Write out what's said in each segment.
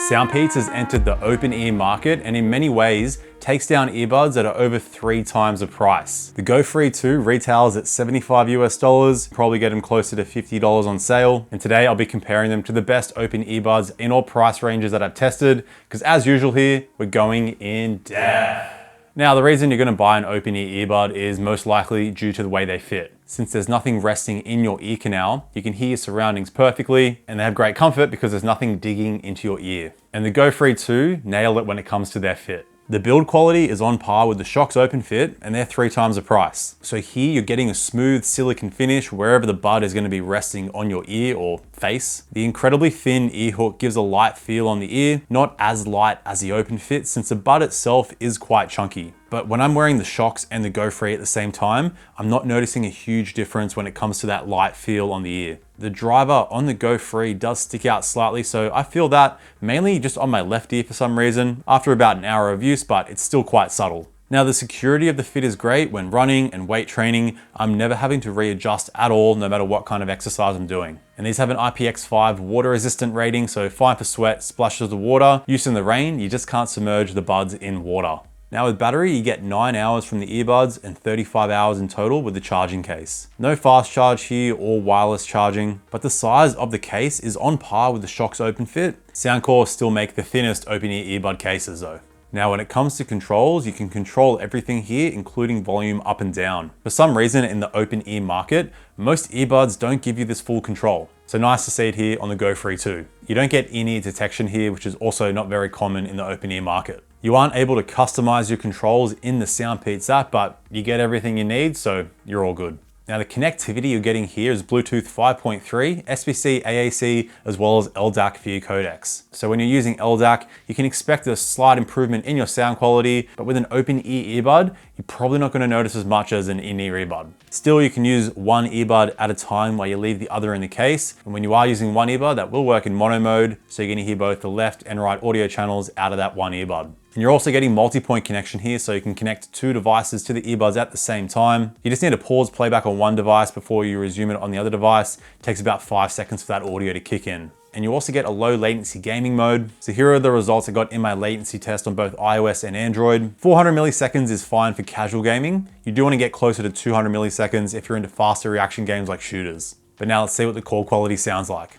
SoundPEATS has entered the open ear market and in many ways takes down earbuds that are over 3 times the price. The Go Free 2 retails at 75 US dollars, probably get them closer to $50 on sale. And today I'll be comparing them to the best open earbuds in all price ranges that I've tested, because as usual here, we're going in depth. Now, the reason you're going to buy an open ear earbud is most likely due to the way they fit. Since there's nothing resting in your ear canal, you can hear your surroundings perfectly, and they have great comfort because there's nothing digging into your ear. And the Go Free 2 nail it when it comes to their fit. The build quality is on par with the Shox Open Fit, and they're 3 times the price. So here you're getting a smooth silicone finish wherever the bud is going to be resting on your ear or face. The incredibly thin ear hook gives a light feel on the ear, not as light as the Open Fit since the bud itself is quite chunky. But when I'm wearing the Shox and the Go Free at the same time, I'm not noticing a huge difference when it comes to that light feel on the ear. The driver on the Go Free does stick out slightly, so I feel that mainly just on my left ear for some reason after about an hour of use, but it's still quite subtle. Now, the security of the fit is great when running and weight training. I'm never having to readjust at all, no matter what kind of exercise I'm doing. And these have an IPX water resistant rating, so fine for sweat, splashes of water. Use in the rain, you just can't submerge the buds in water. Now with battery, you get 9 hours from the earbuds and 35 hours in total with the charging case. No fast charge here or wireless charging, but the size of the case is on par with the Shox Open Fit. Soundcore still make the thinnest open ear earbud cases though. Now when it comes to controls, you can control everything here, including volume up and down. For some reason in the open ear market, most earbuds don't give you this full control. So nice to see it here on the Go Free 2. You don't get in-ear detection here, which is also not very common in the open ear market. You aren't able to customize your controls in the SoundPEATS app, but you get everything you need, so you're all good. Now the connectivity you're getting here is Bluetooth 5.3, SBC, AAC, as well as LDAC for your codecs. So when you're using LDAC, you can expect a slight improvement in your sound quality, but with an open ear earbud, you're probably not going to notice as much as an in-ear earbud. Still, you can use one earbud at a time while you leave the other in the case. And when you are using one earbud, that will work in mono mode, so you're going to hear both the left and right audio channels out of that one earbud. And you're also getting multi-point connection here, so you can connect 2 devices to the earbuds at the same time. You just need to pause playback on one device before you resume it on the other device. It takes about 5 seconds for that audio to kick in. And you also get a low latency gaming mode. So here are the results I got in my latency test on both iOS and Android. 400 milliseconds is fine for casual gaming. You do want to get closer to 200 milliseconds if you're into faster reaction games like shooters. But now let's see what the call quality sounds like.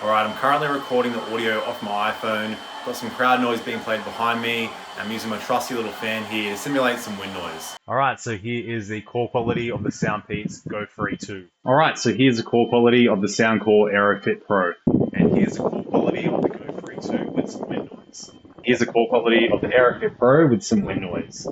All right, I'm currently recording the audio off my iPhone. Got some crowd noise being played behind me. I'm using my trusty little fan here to simulate some wind noise. All right, so here is the call quality of the SoundPEATS Go Free 2. All right, so here's the call quality of the Soundcore AeroFit Pro. And here's the call quality of the Go Free 2 with some wind noise. Here's the call quality of the AeroFit Pro with some wind noise.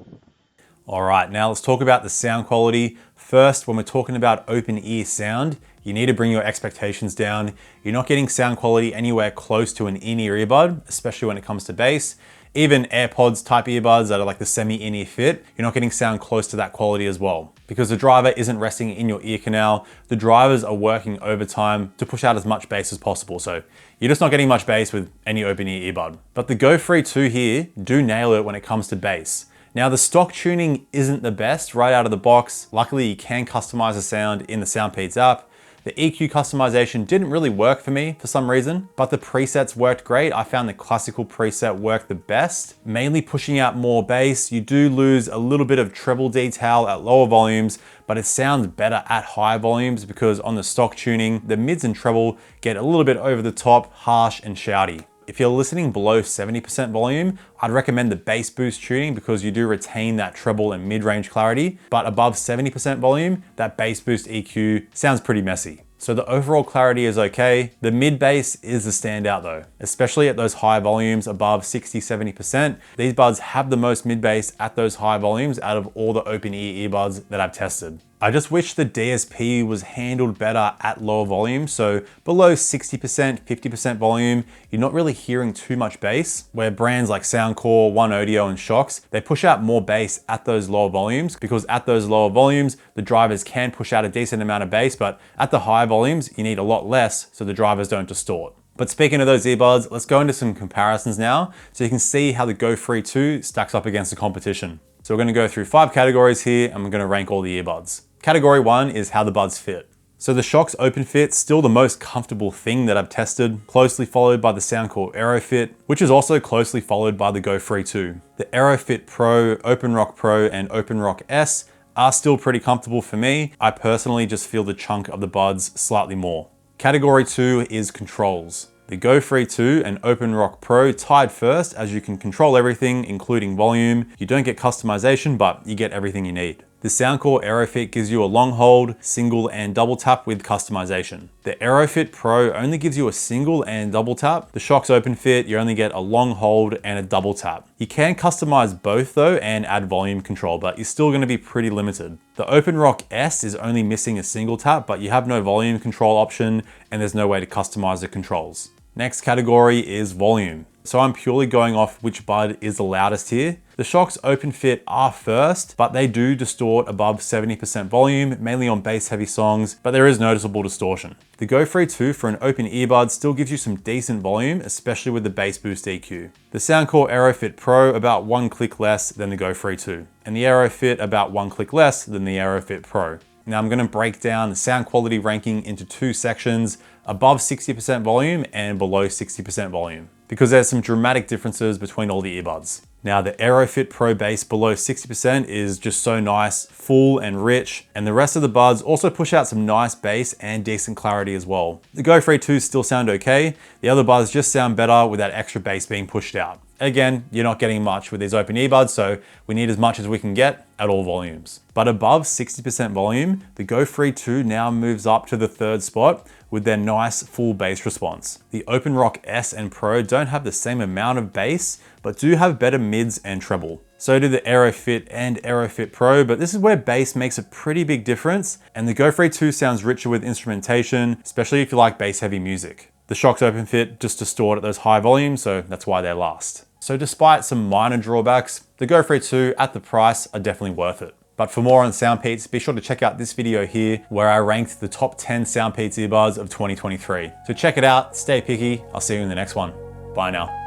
All right, now let's talk about the sound quality. First, when we're talking about open ear sound, you need to bring your expectations down. You're not getting sound quality anywhere close to an in-ear earbud, especially when it comes to bass. Even AirPods type earbuds that are like the semi-in-ear fit, you're not getting sound close to that quality as well. Because the driver isn't resting in your ear canal, the drivers are working overtime to push out as much bass as possible. So you're just not getting much bass with any open ear earbud. But the Go Free 2 here do nail it when it comes to bass. Now the stock tuning isn't the best right out of the box. Luckily you can customize the sound in the SoundPEATS app. The EQ customization didn't really work for me for some reason, but the presets worked great. I found the classical preset worked the best, mainly pushing out more bass. You do lose a little bit of treble detail at lower volumes, but it sounds better at higher volumes because on the stock tuning, the mids and treble get a little bit over the top, harsh and shouty. If you're listening below 70% volume, I'd recommend the bass boost tuning because you do retain that treble and mid-range clarity, but above 70% volume, that bass boost EQ sounds pretty messy. So the overall clarity is okay. The mid bass is the standout though, especially at those high volumes above 60-70%. These buds have the most mid bass at those high volumes out of all the open ear earbuds that I've tested. I just wish the DSP was handled better at lower volume. So below 60%, 50% volume, you're not really hearing too much bass, where brands like Soundcore, One Audio and Shox, they push out more bass at those lower volumes because at those lower volumes, the drivers can push out a decent amount of bass, but at the higher volumes, you need a lot less so the drivers don't distort. But speaking of those earbuds, let's go into some comparisons now so you can see how the Go Free 2 stacks up against the competition. So we're going to go through 5 categories here and we're going to rank all the earbuds. Category 1 is how the buds fit. So the Shox Open Fit, still the most comfortable thing that I've tested, closely followed by the Soundcore AeroFit, which is also closely followed by the Go Free 2. The AeroFit Pro, Open Rock Pro, and Open Rock S are still pretty comfortable for me. I personally just feel the chunk of the buds slightly more. Category 2 is controls. The Go Free 2 and Open Rock Pro tied first, as you can control everything, including volume. You don't get customization, but you get everything you need. The Soundcore AeroFit gives you a long hold, single and double tap with customization. The AeroFit Pro only gives you a single and double tap. The Shox Open Fit, you only get a long hold and a double tap. You can customize both though and add volume control, but you're still gonna be pretty limited. The Open Rock S is only missing a single tap, but you have no volume control option and there's no way to customize the controls. Next category is volume. So I'm purely going off which bud is the loudest here. The Shox Open Fit are first, but they do distort above 70% volume, mainly on bass heavy songs, but there is noticeable distortion. The Go Free 2 for an open earbud still gives you some decent volume, especially with the bass boost EQ. The Soundcore AeroFit Pro about 1 click less than the Go Free 2, and the AeroFit about 1 click less than the AeroFit Pro. Now I'm gonna break down the sound quality ranking into 2 sections, above 60% volume and below 60% volume, because there's some dramatic differences between all the earbuds. Now the AeroFit Pro bass below 60% is just so nice, full and rich, and the rest of the buds also push out some nice bass and decent clarity as well. The Go Free 2 still sound okay, the other buds just sound better with that extra bass being pushed out. Again, you're not getting much with these open earbuds, so we need as much as we can get at all volumes. But above 60% volume, the Go Free 2 now moves up to the 3rd spot with their nice full bass response. The Open Rock S and Pro don't have the same amount of bass, but do have better mids and treble. So do the AeroFit and AeroFit Pro, but this is where bass makes a pretty big difference, and the Go Free 2 sounds richer with instrumentation, especially if you like bass heavy music. The Shox Open Fit just distort at those high volumes, so that's why they're last. So despite some minor drawbacks, the Go Free 2 at the price are definitely worth it. But for more on SoundPEATS, be sure to check out this video here where I ranked the top 10 SoundPEATS earbuds of 2023. So check it out, stay picky, I'll see you in the next one. Bye now.